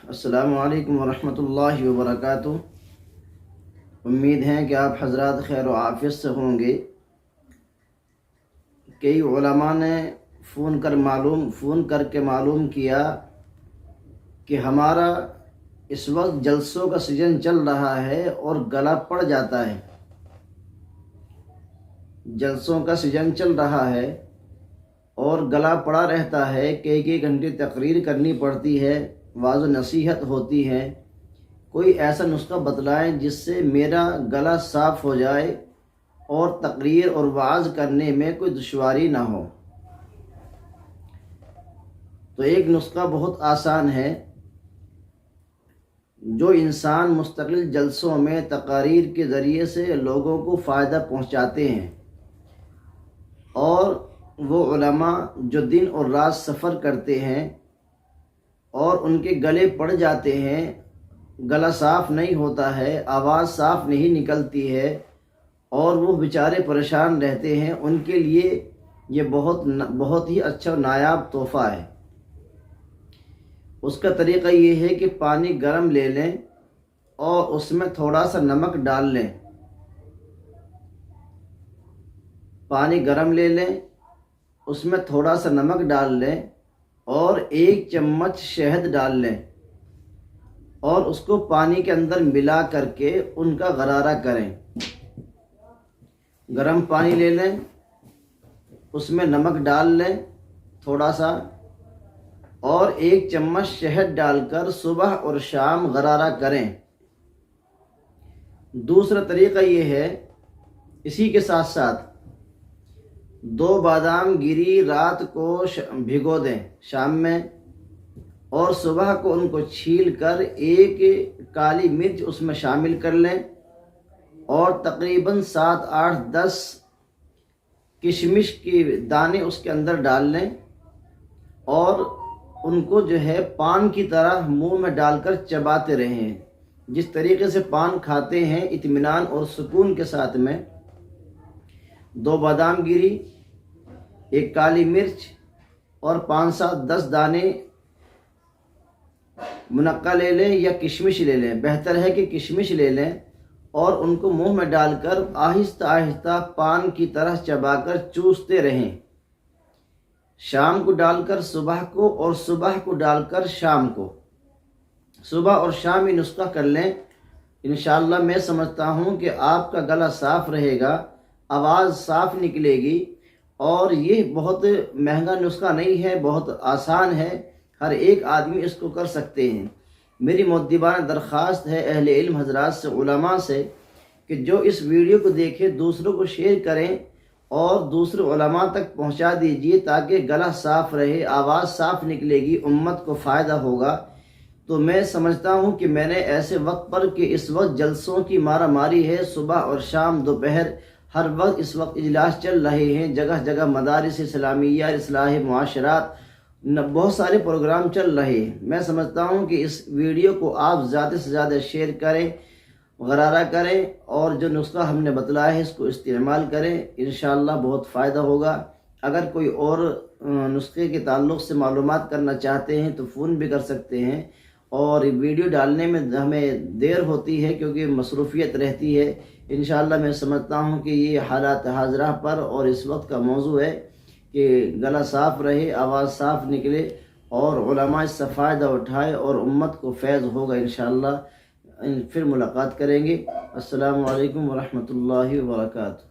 السلام علیکم ورحمۃ اللہ وبرکاتہ۔ امید ہے کہ آپ حضرات خیر و عافیت سے ہوں گے۔ کئی علماء نے فون کر کے معلوم کیا کہ ہمارا اس وقت جلسوں کا سیزن چل رہا ہے اور گلا پڑ جاتا ہے۔ جلسوں کا سیزن چل رہا ہے اور گلا پڑا رہتا ہے، کئی گھنٹے تقریر کرنی پڑتی ہے، واعظ و نصیحت ہوتی ہے۔ کوئی ایسا نسخہ بتلائیں جس سے میرا گلا صاف ہو جائے اور تقریر اور وعظ کرنے میں کوئی دشواری نہ ہو۔ تو ایک نسخہ بہت آسان ہے۔ جو انسان مستقل جلسوں میں تقاریر کے ذریعے سے لوگوں کو فائدہ پہنچاتے ہیں، اور وہ علماء جو دن اور رات سفر کرتے ہیں اور ان کے گلے پڑ جاتے ہیں، گلا صاف نہیں ہوتا ہے، آواز صاف نہیں نکلتی ہے اور وہ بیچارے پریشان رہتے ہیں، ان کے لیے یہ بہت ہی اچھا نایاب تحفہ ہے۔ اس کا طریقہ یہ ہے کہ پانی گرم لے لیں اور اس میں تھوڑا سا نمک ڈال لیں۔ پانی گرم لے لیں، اس میں تھوڑا سا نمک ڈال لیں اور 1 چمچ شہد ڈال لیں اور اس کو پانی کے اندر ملا کر کے ان کا غرارہ کریں۔ گرم پانی لے لیں، اس میں نمک ڈال لیں تھوڑا سا اور 1 چمچ شہد ڈال کر صبح اور شام غرارہ کریں۔ دوسرا طریقہ یہ ہے، اسی کے ساتھ ساتھ 2 بادام گری رات کو بھگو دیں شام میں، اور صبح کو ان کو چھیل کر 1 کالی مرچ اس میں شامل کر لیں اور تقریباً 7، 8، 10 کشمش کے دانے اس کے اندر ڈال لیں اور ان کو پان کی طرح منہ میں ڈال کر چباتے رہیں۔ جس طریقے سے پان کھاتے ہیں اطمینان اور سکون کے ساتھ میں، 2 بادام گری، 1 کالی مرچ اور 5، 7، 10 دانے منقع لے لیں یا کشمش لے لیں، بہتر ہے کہ کشمش لے لیں، اور ان کو منہ میں ڈال کر آہستہ آہستہ پان کی طرح چبا کر چوستے رہیں۔ شام کو ڈال کر صبح کو اور صبح کو ڈال کر شام کو، صبح اور شام یہ نسخہ کر لیں۔ انشاءاللہ میں سمجھتا ہوں کہ آپ کا گلا صاف رہے گا، آواز صاف نکلے گی، اور یہ بہت مہنگا نسخہ نہیں ہے، بہت آسان ہے، ہر ایک آدمی اس کو کر سکتے ہیں۔ میری مؤدبانہ درخواست ہے اہل علم حضرات سے، علماء سے، کہ جو اس ویڈیو کو دیکھیں دوسروں کو شیئر کریں اور دوسرے علماء تک پہنچا دیجئے تاکہ گلا صاف رہے، آواز صاف نکلے گی، امت کو فائدہ ہوگا۔ تو میں سمجھتا ہوں کہ میں نے ایسے وقت پر کہ اس وقت جلسوں کی مارا ماری ہے، صبح اور شام دوپہر ہر وقت اس وقت اجلاس چل رہے ہیں، جگہ جگہ مدارس اسلامیہ، اصلاح معاشرات، بہت سارے پروگرام چل رہے ہیں۔ میں سمجھتا ہوں کہ اس ویڈیو کو آپ زیادہ سے زیادہ شیئر کریں، غرارہ کریں، اور جو نسخہ ہم نے بتلایا ہے اس کو استعمال کریں، انشاءاللہ بہت فائدہ ہوگا۔ اگر کوئی اور نسخے کے تعلق سے معلومات کرنا چاہتے ہیں تو فون بھی کر سکتے ہیں، اور ویڈیو ڈالنے میں ہمیں دیر ہوتی ہے کیونکہ مصروفیت رہتی ہے۔ انشاءاللہ میں سمجھتا ہوں کہ یہ حالات حاضرہ پر اور اس وقت کا موضوع ہے کہ گلا صاف رہے، آواز صاف نکلے، اور علماء اس سے فائدہ اٹھائے اور امت کو فیض ہوگا انشاءاللہ۔ پھر ملاقات کریں گے۔ السلام علیکم ورحمۃ اللہ وبرکاتہ۔